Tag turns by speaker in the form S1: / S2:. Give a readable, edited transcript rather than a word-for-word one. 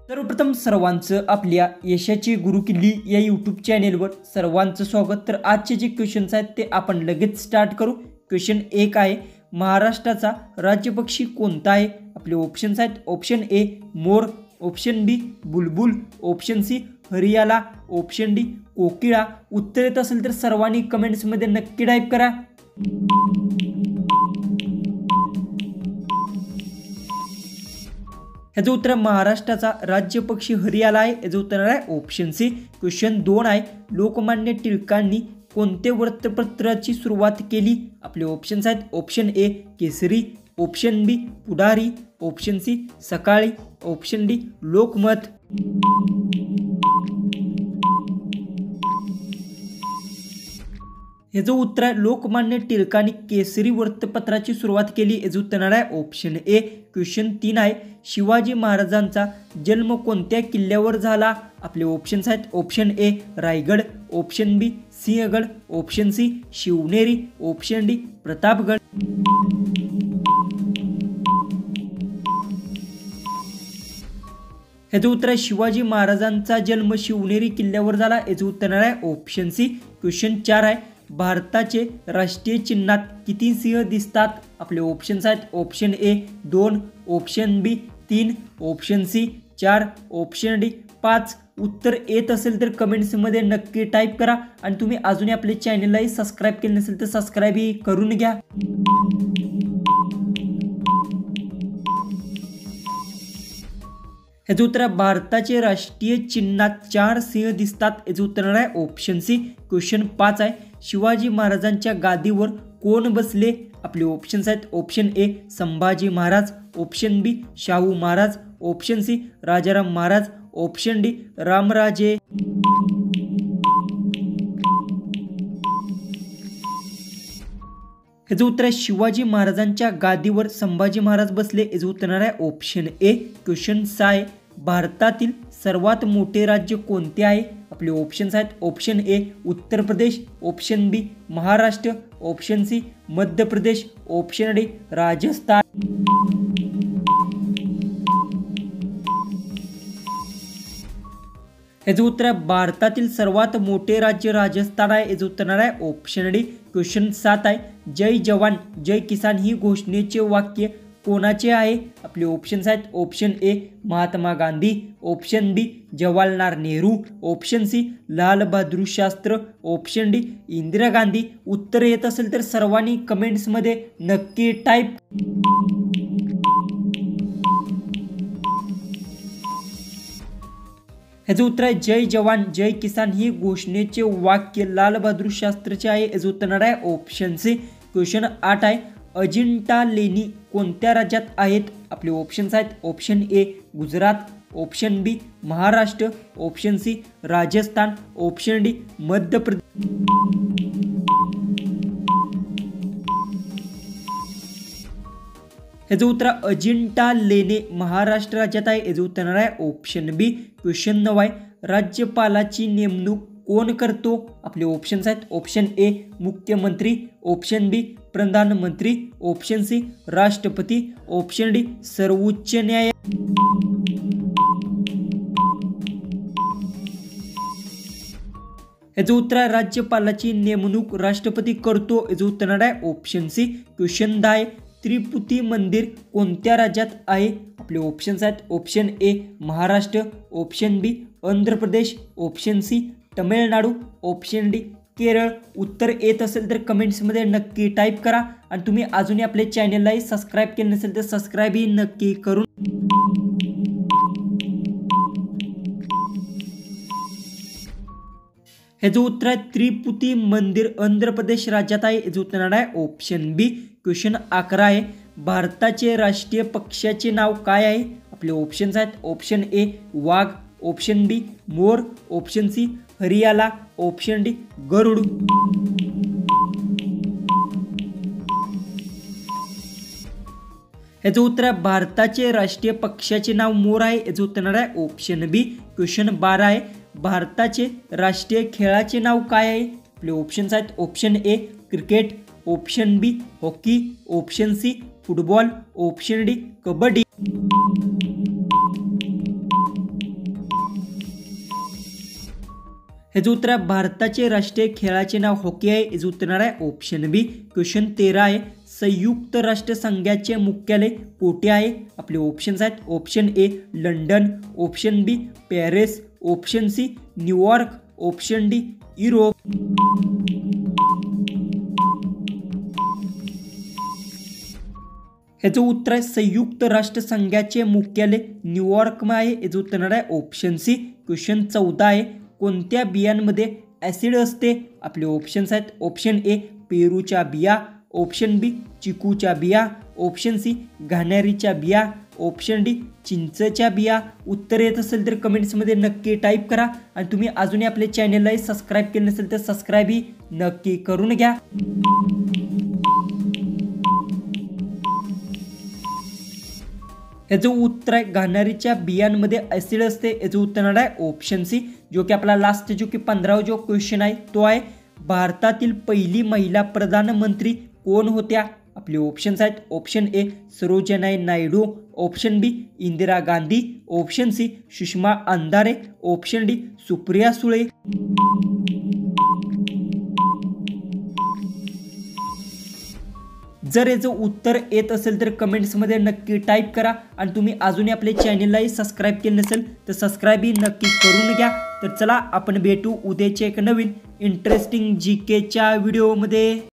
S1: सर्वप्रथम सर्वांचं आपल्या यशाची गुरुकिल्ली या यूट्यूब चॅनेलवर सर्वांचं स्वागत। तर आजचे जे क्वेश्चन्स आहेत ते आपण लगेच स्टार्ट करू। क्वेश्चन 1 आहे, महाराष्ट्राचा राज्यपक्षी कोणता आहे? आपले ऑप्शन्स आहेत, ऑप्शन ए मोर, ऑप्शन बी बुलबुल, ऑप्शन सी हरियाला, ऑप्शन डी कोकिळा। उत्तर येत असेल तर सर्वांनी कमेंट्समध्ये नक्की टाईप करा। याचं उत्तर महाराष्ट्राचा राज्यपक्षी हरियाला आहे। याचं उत्तर आहे ऑप्शन सी। क्वेश्चन 2 आहे, लोकमान्य टिळकांनी कोणते वृत्तपत्राची सुरुवात केली? आपले ऑप्शन्स आहेत, option A Kesari, option B Pudhari, option C सकाळी, ऑप्शन डी लोकमत। याचं उत्तर आहे लोकमान्य टिळकांनी केसरी वृत्तपत्राची सुरुवात केली। याचं उत्तर आहे ऑप्शन ए। क्वेश्चन 3 आहे, शिवाजी महाराजांचा जन्म कोणत्या किल्ल्यावर झाला? आपले ऑप्शन्स आहेत, option A Raigad, option B Sinhagad, option C Shivneri, option D Pratapgad. याचं उत्तर आहे शिवाजी महाराजांचा जन्म शिवनेरी किल्ल्यावर झाला। याचं उत्तर आहे ऑप्शन सी। क्वेश्चन 4 आहे, भारताचे राष्ट्रीय चिन्हात किती सिंह दिसतात? आपले ऑप्शन्स आहेत, option A 2, option B 3, option C 4, option D 5। उत्तर येत असेल तर कमेंट्समध्ये नक्की टाईप करा आणि तुम्ही अजूनही आपल्या चॅनललाही सबस्क्राईब केले नसेल तर सबस्क्राईबही करून घ्या। याचं उत्तर आहे भारताचे राष्ट्रीय चिन्हात 4 सिंह दिसतात। याचं उत्तर आहे ऑप्शन सी। क्वेश्चन 5 आहे, शिवाजी महाराजांच्या गादीवर कोण बसले? आपले ऑप्शन्स आहेत, option A Sambhaji Maharaj, option B Shahu Maharaj, option C Rajaram Maharaj, option D Ramraje. याचं उत्तर आहे शिवाजी महाराजांच्या गादीवर संभाजी महाराज बसले। याचं उत्तर आहे ऑप्शन ए। क्वेश्चन 6 आहे, भारतातील सर्वात मोठे राज्य कोणते आहे? आपले ऑप्शन्स आहेत, ऑप्शन ए Uttar Pradesh, option B Maharashtra, option C Madhya Pradesh, option D Rajasthan. याचं उत्तर आहे भारतातील सर्वात मोठे राज्य राजस्थान आहे। याचं उत्तर आहे ऑप्शन डी। क्वेश्चन 7 आहे, जय जवान जय किसान ही घोषणेचे वाक्य कोणाचे आहे? आपले ऑप्शन्स आहेत, option A Mahatma Gandhi, option B Jawaharlal Nehru, option C Lal Bahadur Shastri, option D Indira Gandhi. उत्तर येत असेल तर सर्वांनी कमेंट्समध्ये नक्की टाईप। याचं उत्तर आहे जय जवान जय किसान ही घोषणेचे वाक्य लाल बहादूर शास्त्रीचे आहे। याचं उत्तर आहे ऑप्शन सी। क्वेश्चन 8 आहे, अजिंठा लेणी कोणत्या राज्यात आहेत? आपले ऑप्शन्स आहेत, option A Gujarat, option B Maharashtra, option C Rajasthan, option D Madhya Pradesh. याचं उत्तर अजिंठा लेणे महाराष्ट्र राज्यात आहे। याचं उत्तर आहे ऑप्शन बी। क्वेश्चन 9 आहे, राज्यपालाची नेमणूक कोण करतो? आपले ऑप्शन्स आहेत, ऑप्शन ए मुख्यमंत्री, ऑप्शन बी प्रधानमंत्री, ऑप्शन सी राष्ट्रपती, ऑप्शन डी सर्वोच्च न्यायालय। याचं उत्तर आहे राज्यपालाची नेमणूक राष्ट्रपती करतो। याचं उत्तर आहे ऑप्शन सी। क्वेश्चन 10 आहे, त्रिपुटी मंदिर कोणत्या राज्यात आहे? आपले ऑप्शन्स आहेत, option A Maharashtra, option B Andhra Pradesh, option C Tamil Nadu, option D Kerala. उत्तर येत असेल तर कमेंट्समध्ये नक्की टाईप करा आणि तुम्ही अजूनही आपल्या चॅनललाही सबस्क्राईब केले नसेल तर सबस्क्राईबही नक्की करून। याचं उत्तर आहे त्रिपुटी मंदिर आंध्र प्रदेश राज्यात आहे। याचं उत्तर आहे ऑप्शन बी। क्वेश्चन 11 आहे, भारताचे राष्ट्रीय पक्षाचे नाव काय आहे? आपले ऑप्शन्स आहेत, ऑप्शन ए वाघ, ऑप्शन बी मोर, ऑप्शन सी हरियाला, ऑप्शन डी गरुड। याचं उत्तर आहे भारताचे राष्ट्रीय पक्षाचे नाव मोर आहे। याचं उत्तर आहे ऑप्शन बी। क्वेश्चन 12 आहे, भारताचे राष्ट्रीय खेळाचे नाव काय आहे? आपले ऑप्शन्स आहेत, option A cricket, option B hockey, option C football, option D kabaddi. ह्याचं उत्तर आहे भारताचे राष्ट्रीय खेळाचे नाव हॉकी आहे. याचं उत्तर आहे ऑप्शन बी. क्वेश्चन 13 आहे. संयुक्त राष्ट्रसंघाचे मुख्यालय कोठे आहे? आपले ऑप्शन्स आहेत. Option A London, option B Paris, option C New York, option D Europe. ह्याचं उत्तर आहे संयुक्त राष्ट्रसंघाचे मुख्यालय न्यूयॉर्क आहे. याचं उत्तर आहे ऑप्शन सी. क्वेश्चन 14 आहे. कोणत्या बियांमध्ये ॲसिड असते? आपले ऑप्शन्स आहेत. ऑप्शन ए पेरूच्या बिया, ऑप्शन बी चिकूच्या बिया, ऑप्शन सी घाणेरीच्या बिया, ऑप्शन डी चिंचच्या बिया. उत्तर येत असेल तर कमेंट्समध्ये नक्की टाईप करा आणि तुम्ही अजूनही आपल्या चॅनललाही सबस्क्राईब केले नसेल तर सबस्क्राईबही नक्की करून घ्या. याचं उत्तर आहे घाणेरीच्या बियांमध्ये ॲसिड असते. याचं उत्तर आहे ऑप्शन सी. जो की आपला लास्ट जो की 15वा जो क्वेश्चन आहे तो आहे भारतातील पहिली महिला प्रधानमंत्री कोण होत्या? आपले ऑप्शन्स आहेत. Option A Sarojini Naidu, option B Indira Gandhi, option C Sushma Andhare, option D Supriya Sule. जर याचं उत्तर येत असेल तर कमेंट्समध्ये नक्की टाईप करा आणि तुम्ही अजूनही आपल्या चॅनललाही सबस्क्राईब केले नसेल तर सबस्क्राईबही नक्की करून घ्या. तर चला आपण भेटू उद्याच्या एक नवीन इंटरेस्टिंग GKच्या व्हिडिओमध्ये.